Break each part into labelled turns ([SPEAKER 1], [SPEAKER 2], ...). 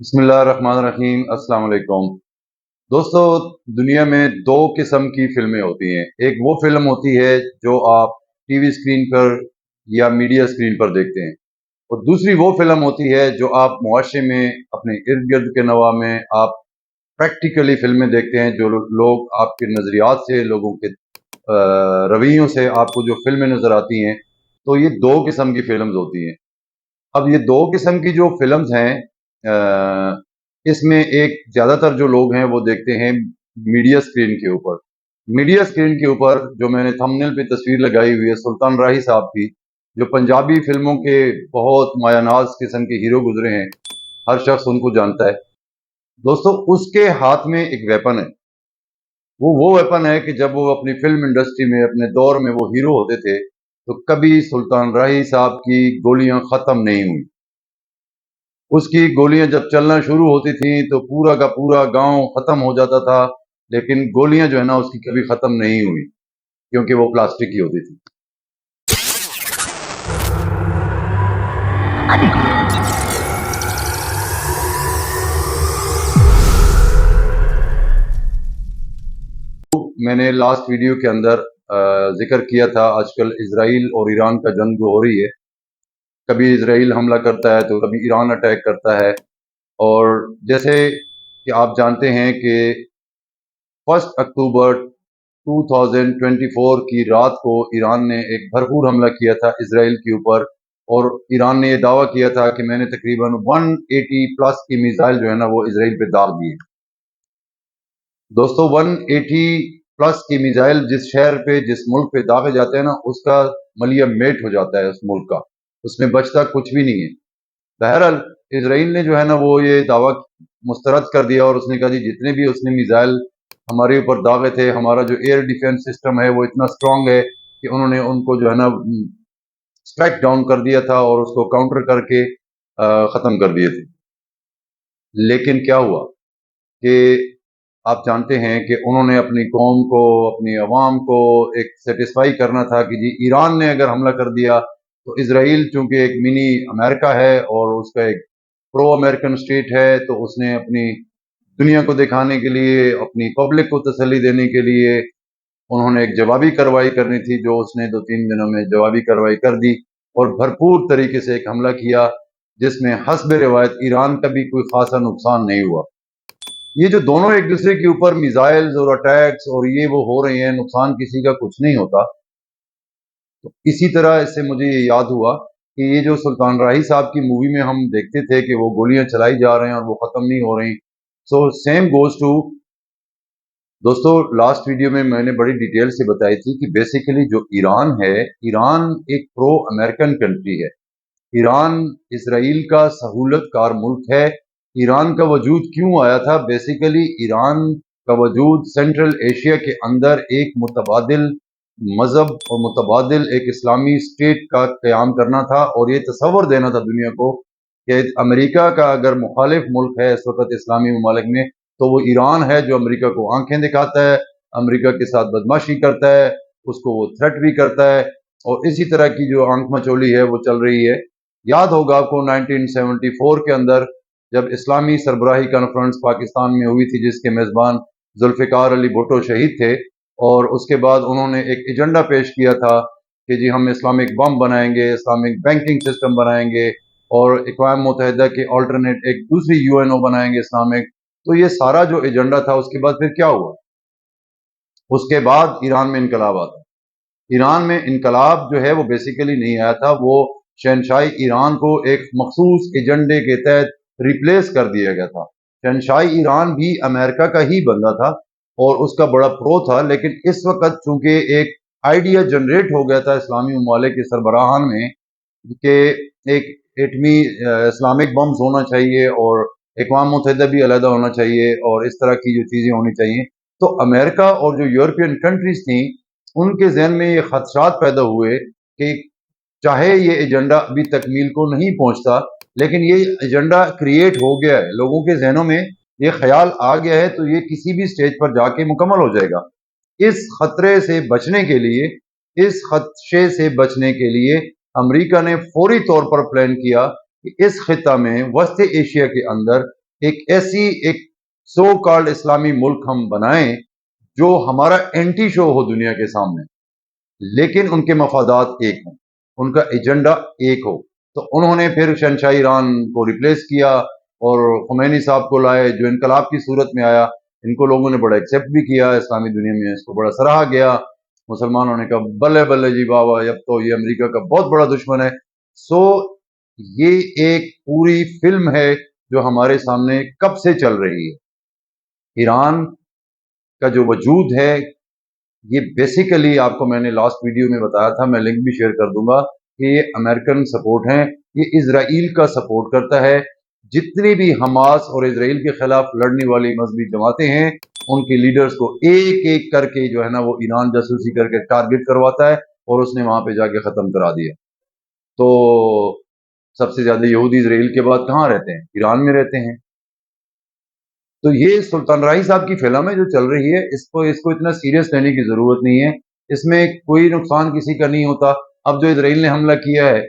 [SPEAKER 1] بسم اللہ الرحمن الرحیم۔ السلام علیکم دوستو، دنیا میں دو قسم کی فلمیں ہوتی ہیں۔ ایک وہ فلم ہوتی ہے جو آپ ٹی وی اسکرین پر یا میڈیا اسکرین پر دیکھتے ہیں، اور دوسری وہ فلم ہوتی ہے جو آپ معاشرے میں اپنے ارد گرد کے نواح میں آپ پریکٹیکلی فلمیں دیکھتے ہیں، جو لوگ آپ کے نظریات سے، لوگوں کے رویوں سے آپ کو جو فلمیں نظر آتی ہیں، تو یہ دو قسم کی فلمز ہوتی ہیں۔ اب یہ دو قسم کی جو فلمز ہیں، اس میں ایک زیادہ تر جو لوگ ہیں وہ دیکھتے ہیں میڈیا اسکرین کے اوپر۔ میڈیا اسکرین کے اوپر جو میں نے تھمبنیل پہ تصویر لگائی ہوئی ہے سلطان راہی صاحب کی، جو پنجابی فلموں کے بہت مایہ ناز قسم کے ہیرو گزرے ہیں، ہر شخص ان کو جانتا ہے۔ دوستو، اس کے ہاتھ میں ایک ویپن ہے۔ وہ ویپن ہے کہ جب وہ اپنی فلم انڈسٹری میں اپنے دور میں وہ ہیرو ہوتے تھے تو کبھی سلطان راہی صاحب کی گولیاں ختم نہیں ہوئی۔ اس کی گولیاں جب چلنا شروع ہوتی تھیں تو پورا کا پورا گاؤں ختم ہو جاتا تھا، لیکن گولیاں جو ہے نا اس کی کبھی ختم نہیں ہوئی، کیونکہ وہ پلاسٹک کی ہوتی تھی۔ میں نے لاسٹ ویڈیو کے اندر ذکر کیا تھا، آج کل اسرائیل اور ایران کا جنگ جو ہو رہی ہے، کبھی اسرائیل حملہ کرتا ہے تو کبھی ایران اٹیک کرتا ہے، اور جیسے کہ آپ جانتے ہیں کہ 1 اکتوبر 2024 کی رات کو ایران نے ایک بھرپور حملہ کیا تھا اسرائیل کے اوپر، اور ایران نے یہ دعویٰ کیا تھا کہ میں نے تقریباً 180 پلس کی میزائل جو ہے نا وہ اسرائیل پہ داغ دیے۔ دوستو، 180 پلس کی میزائل جس شہر پہ، جس ملک پہ داغے جاتے ہیں نا، اس کا ملیہ میٹ ہو جاتا ہے اس ملک کا، اس میں بچتا کچھ بھی نہیں ہے۔ بہرحال اسرائیل نے جو ہے نا وہ یہ دعویٰ مسترد کر دیا، اور اس نے کہا جی جتنے بھی اس نے میزائل ہمارے اوپر داغے تھے، ہمارا جو ایئر ڈیفینس سسٹم ہے وہ اتنا سٹرونگ ہے کہ انہوں نے ان کو جو ہے نا سٹرائک ڈاؤن کر دیا تھا اور اس کو کاؤنٹر کر کے ختم کر دیے تھے۔ لیکن کیا ہوا کہ آپ جانتے ہیں کہ انہوں نے اپنی قوم کو، اپنی عوام کو ایک سیٹسفائی کرنا تھا کہ جی ایران نے اگر حملہ کر دیا تو اسرائیل چونکہ ایک منی امریکہ ہے اور اس کا ایک پرو امریکن اسٹیٹ ہے، تو اس نے اپنی دنیا کو دکھانے کے لیے، اپنی پبلک کو تسلی دینے کے لیے انہوں نے ایک جوابی کارروائی کرنی تھی، جو اس نے 2-3 دنوں میں جوابی کارروائی کر دی اور بھرپور طریقے سے ایک حملہ کیا، جس میں حسب روایت ایران کا بھی کوئی خاصا نقصان نہیں ہوا۔ یہ جو دونوں ایک دوسرے کے اوپر میزائلز اور اٹیکس اور یہ وہ ہو رہے ہیں، نقصان کسی کا کچھ نہیں ہوتا۔ تو اسی طرح اس سے مجھے یہ یاد ہوا کہ یہ جو سلطان راہی صاحب کی مووی میں ہم دیکھتے تھے کہ وہ گولیاں چلائی جا رہے ہیں اور وہ ختم نہیں ہو رہی، سو سیم گوز ٹو دوستو، لاسٹ ویڈیو میں میں نے بڑی ڈیٹیل سے بتائی تھی کہ بیسیکلی جو ایران ہے، ایران ایک پرو امریکن کنٹری ہے۔ ایران اسرائیل کا سہولت کار ملک ہے۔ ایران کا وجود کیوں آیا تھا؟ بیسیکلی ایران کا وجود سینٹرل ایشیا کے اندر ایک متبادل مذہب اور متبادل ایک اسلامی اسٹیٹ کا قیام کرنا تھا، اور یہ تصور دینا تھا دنیا کو کہ امریکہ کا اگر مخالف ملک ہے اس وقت اسلامی ممالک میں تو وہ ایران ہے، جو امریکہ کو آنکھیں دکھاتا ہے، امریکہ کے ساتھ بدماشی کرتا ہے، اس کو وہ تھریٹ بھی کرتا ہے، اور اسی طرح کی جو آنکھ مچولی ہے وہ چل رہی ہے۔ یاد ہوگا آپ کو 1974 کے اندر جب اسلامی سربراہی کانفرنس پاکستان میں ہوئی تھی، جس کے میزبان ذوالفقار علی بھٹو شہید تھے، اور اس کے بعد انہوں نے ایک ایجنڈا پیش کیا تھا کہ جی ہم اسلامک بم بنائیں گے، اسلامک بینکنگ سسٹم بنائیں گے، اور اقوام متحدہ کے آلٹرنیٹ ایک دوسری UNO بنائیں گے اسلامک۔ تو یہ سارا جو ایجنڈا تھا، اس کے بعد پھر کیا ہوا؟ اس کے بعد ایران میں انقلاب آتا۔ ایران میں انقلاب جو ہے وہ بیسیکلی نہیں آیا تھا، وہ شہنشاہی ایران کو ایک مخصوص ایجنڈے کے تحت ریپلیس کر دیا گیا تھا۔ شہنشاہی ایران بھی امریکہ کا ہی بندہ تھا اور اس کا بڑا پرو تھا، لیکن اس وقت چونکہ ایک آئیڈیا جنریٹ ہو گیا تھا اسلامی ممالک کے سربراہان میں کہ ایک ایٹمی اسلامک بمز ہونا چاہیے اور اقوام متحدہ بھی علیحدہ ہونا چاہیے اور اس طرح کی جو چیزیں ہونی چاہیے، تو امریکہ اور جو یورپین کنٹریز تھیں ان کے ذہن میں یہ خدشات پیدا ہوئے کہ چاہے یہ ایجنڈا ابھی تکمیل کو نہیں پہنچتا، لیکن یہ ایجنڈا کریٹ ہو گیا ہے، لوگوں کے ذہنوں میں یہ خیال آ گیا ہے، تو یہ کسی بھی سٹیج پر جا کے مکمل ہو جائے گا۔ اس خطرے سے بچنے کے لیے، اس خدشے سے بچنے کے لیے امریکہ نے فوری طور پر پلان کیا کہ اس خطہ میں، وسط ایشیا کے اندر ایک ایسی ایک سو کالڈ اسلامی ملک ہم بنائیں جو ہمارا اینٹی شو ہو دنیا کے سامنے، لیکن ان کے مفادات ایک ہوں، ان کا ایجنڈا ایک ہو۔ تو انہوں نے پھر شہنشاہ ایران کو ریپلیس کیا اور خمینی صاحب کو لائے، جو انقلاب کی صورت میں آیا۔ ان کو لوگوں نے بڑا ایکسیپٹ بھی کیا، اسلامی دنیا میں اس کو بڑا سراہا گیا۔ مسلمانوں نے کہا بلے بلے جی بابا، اب تو یہ امریکہ کا بہت بڑا دشمن ہے۔ سو یہ ایک پوری فلم ہے جو ہمارے سامنے کب سے چل رہی ہے۔ ایران کا جو وجود ہے یہ بیسیکلی، آپ کو میں نے لاسٹ ویڈیو میں بتایا تھا، میں لنک بھی شیئر کر دوں گا، کہ یہ امریکن سپورٹ ہیں، یہ اسرائیل کا سپورٹ کرتا ہے۔ جتنی بھی حماس اور اسرائیل کے خلاف لڑنے والی مذہبی جماعتیں ہیں، ان کے لیڈرز کو ایک ایک کر کے جو ہے نا وہ ایران جاسوسی کر کے ٹارگٹ کرواتا ہے، اور اس نے وہاں پہ جا کے ختم کرا دیا۔ تو سب سے زیادہ یہودی اسرائیل کے بعد کہاں رہتے ہیں؟ ایران میں رہتے ہیں۔ تو یہ سلطان راہی صاحب کی فلم ہے جو چل رہی ہے، اس کو اتنا سیریس لینے کی ضرورت نہیں ہے، اس میں کوئی نقصان کسی کا نہیں ہوتا۔ اب جو اسرائیل نے حملہ کیا ہے،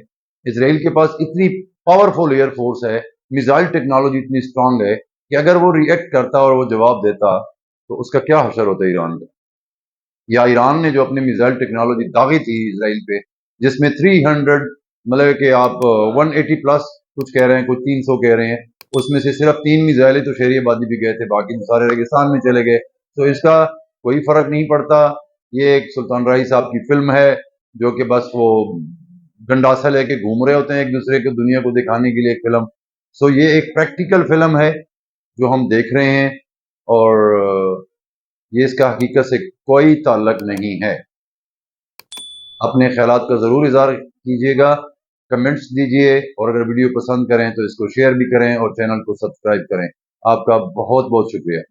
[SPEAKER 1] اسرائیل کے پاس اتنی پاورفل ایئر فورس ہے، میزائل ٹیکنالوجی اتنی اسٹرانگ ہے کہ اگر وہ ریئیکٹ کرتا اور وہ جواب دیتا تو اس کا کیا حشر ہوتا ہے ایران کا۔ یا ایران نے جو اپنی میزائل ٹیکنالوجی داغی تھی اسرائیل پہ، جس میں 300 مطلب کہ آپ 180 پلس کچھ کہہ رہے ہیں، کچھ 300 کہہ رہے ہیں، اس میں سے صرف 3 میزائلیں تو شہری آبادی بھی گئے تھے، باقی تو سارے ریگستان میں چلے گئے۔ تو اس کا کوئی فرق نہیں پڑتا۔ یہ ایک سلطان راہی صاحب کی فلم ہے جو کہ بس وہ گنڈاسا لے کے گھوم رہے ہوتے ہیں ایک دوسرے کو دنیا کو دکھانے کے لیے ایک فلم۔ سو یہ ایک پریکٹیکل فلم ہے جو ہم دیکھ رہے ہیں، اور یہ اس کا حقیقت سے کوئی تعلق نہیں ہے۔ اپنے خیالات کا ضرور اظہار کیجیے گا، کمنٹس دیجیے، اور اگر ویڈیو پسند کریں تو اس کو شیئر بھی کریں اور چینل کو سبسکرائب کریں۔ آپ کا بہت بہت شکریہ۔